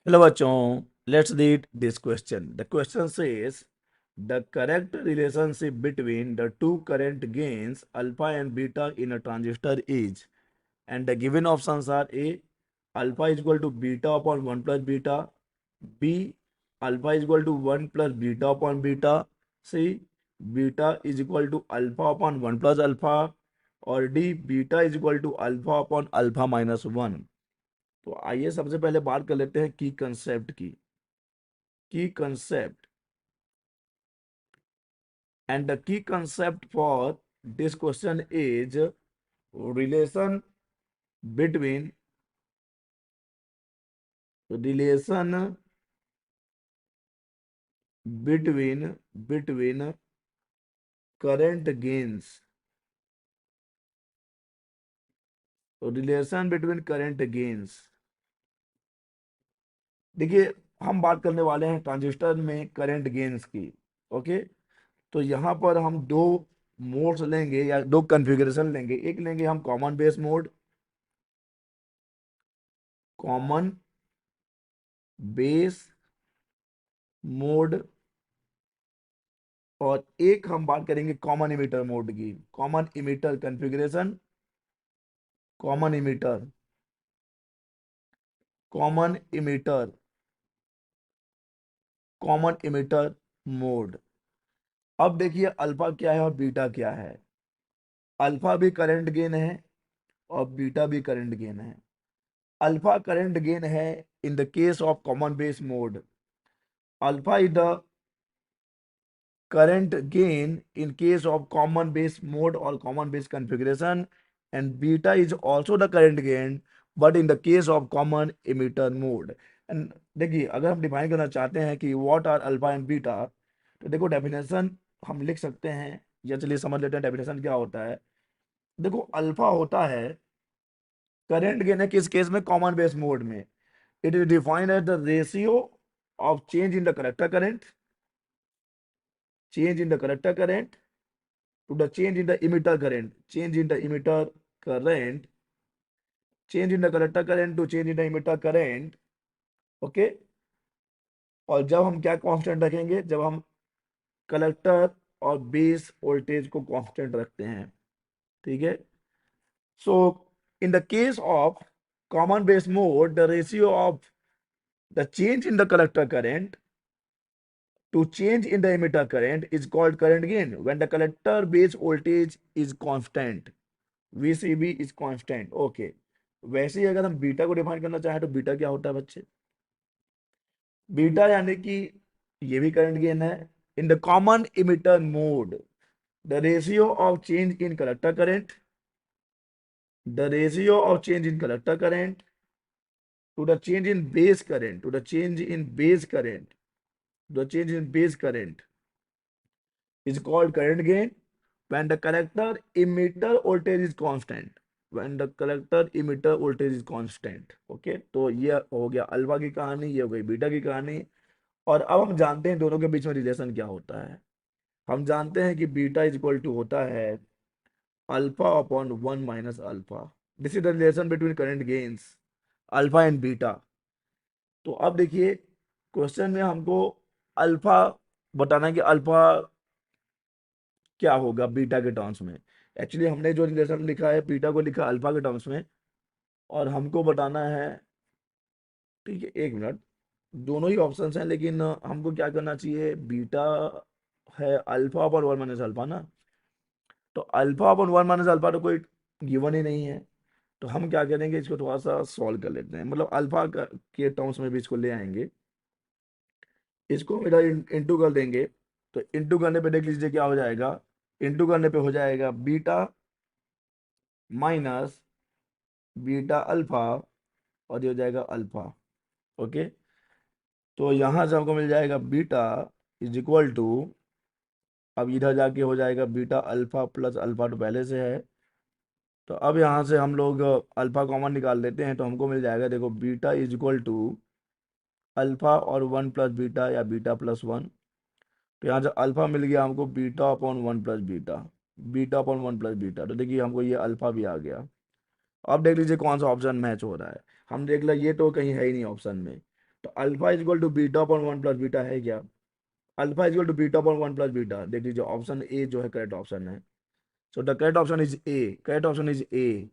Hello bachon, let's read this question. The question says the correct relationship between the two current gains alpha and beta in a transistor is, and the given options are A, alpha is equal to beta upon 1 plus beta, B, alpha is equal to 1 plus beta upon beta, C, beta is equal to alpha upon 1 plus alpha, और D, beta is equal to alpha upon alpha minus 1. तो आइए सबसे पहले बात कर लेते हैं की कंसेप्ट की. Key concept, and the key concept for this question is relation between relation between current gains, relation between current gains. देखिए, हम बात करने वाले हैं ट्रांजिस्टर में करंट गेन्स की. ओके, तो यहाँ पर हम दो मोड्स लेंगे या दो कॉन्फ़िगरेशन लेंगे. एक लेंगे हम common base mode, common base mode, और एक हम बात करेंगे कॉमन इमीटर मोड की. Common emitter configuration, common emitter, common emitter, common emitter mode. अब देखिए अल्फा क्या है और बीटा क्या है. अल्फा भी करंट गेन है और बीटा भी करंट गेन है. अल्फा करंट गेन है इन the case of common base mode. Alpha is the current gain in case of common base mode or common base configuration, and beta is also the current gain but in the case of common emitter mode. And देखिए अगर हम define करना चाहते हैं कि what are alpha and beta, तो देखो definition हम लिख सकते हैं, या चलिए समझ लेते हैं डेफिनेशन क्या होता है. देखो अल्फा होता है करंट गेन है किस केस में, कॉमन बेस मोड में. It is defined as the ratio of change in the collector current, change in the collector current to the change in the emitter current, change in the emitter current, change in the collector current to change in the emitter current. Okay, और जब हम क्या constant रखेंगे, जब हम collector और base voltage को constant रखते हैं. ठीक है. So in the case of common base mode, the ratio of the change in the collector current to change in the emitter current is called current gain when the collector base voltage is constant, VCB is constant. Okay, वैसे ही अगर हम beta को define करना चाहें तो beta क्या होता है बच्चे, बीटा यानी कि ये भी करंट गेन है. In the common emitter mode, the ratio of change in collector current, the ratio of change in collector current to the change in base current, to the change in base current, the change in base current is called current gain when the collector emitter voltage is constant, when the collector emitter voltage is constant. Okay, तो ये हो गया alpha की कहानी, ये हो गई beta की कहानी. और अब हम जानते हैं दोनों के बीच में रिलेशन क्या होता है. हम जानते हैं कि बीटा इज इक्वल टू होता है alpha upon 1 minus alpha. This is the relation between current gains alpha and beta. तो अब देखिए क्वेश्चन में हमको अल्फा बताना है कि अल्फा क्या होगा बीटा के टर्म्स में. एक्चुअली हमने जो रिलेशन लिखा है बीटा को लिखा अल्फा के टर्म्स में, और हमको बताना है. ठीक है, एक मिनट, दोनों ही ऑप्शंस हैं लेकिन हमको क्या करना चाहिए, बीटा है अल्फा अपन 1 माइनस अल्फा ना, तो अल्फा अपन 1 माइनस अल्फा तो कोई गिवन ही नहीं है. तो हम क्या करेंगे, इसको थोड़ा सा सॉल्व कर लेते हैं, मतलब अल्फा के टर्म्स में भी इसको ले आएंगे. इसको मेरा इंटू कर देंगे, तो इंटू करने पे देख लीजिए क्या हो जाएगा. इंटू करने पे हो जाएगा बीटा माइनस बीटा अल्फा, और ये हो जाएगा अल्फा. ओके, तो यहां से हमको मिल जाएगा बीटा इज इक्वल टू, अब इधर जाके हो जाएगा बीटा अल्फा प्लस अल्फा तो पहले से है, तो अब यहाँ से हम लोग अल्फा कॉमन निकाल देते हैं, तो हमको मिल जाएगा देखो beta is equal to alpha और 1 प्लस बीटा या बीटा प्लस 1. तो यहाँ से अल्फा मिल गया हमको beta upon 1 plus beta, beta upon 1 plus beta. तो देखिए हमको ये अल्फा भी आ गया. अब देख लीजिए कौन सा ऑप्शन मैच हो रहा है. हम देख लें ये तो कहीं है ही नहीं ऑप्शन में, तो alpha is equal to beta upon one plus beta है क्या? Alpha is equal to beta upon one plus beta. देख लीजिए ऑप्शन ए जो है करेक्ट ऑप्शन है। So the correct option is A, correct option is A.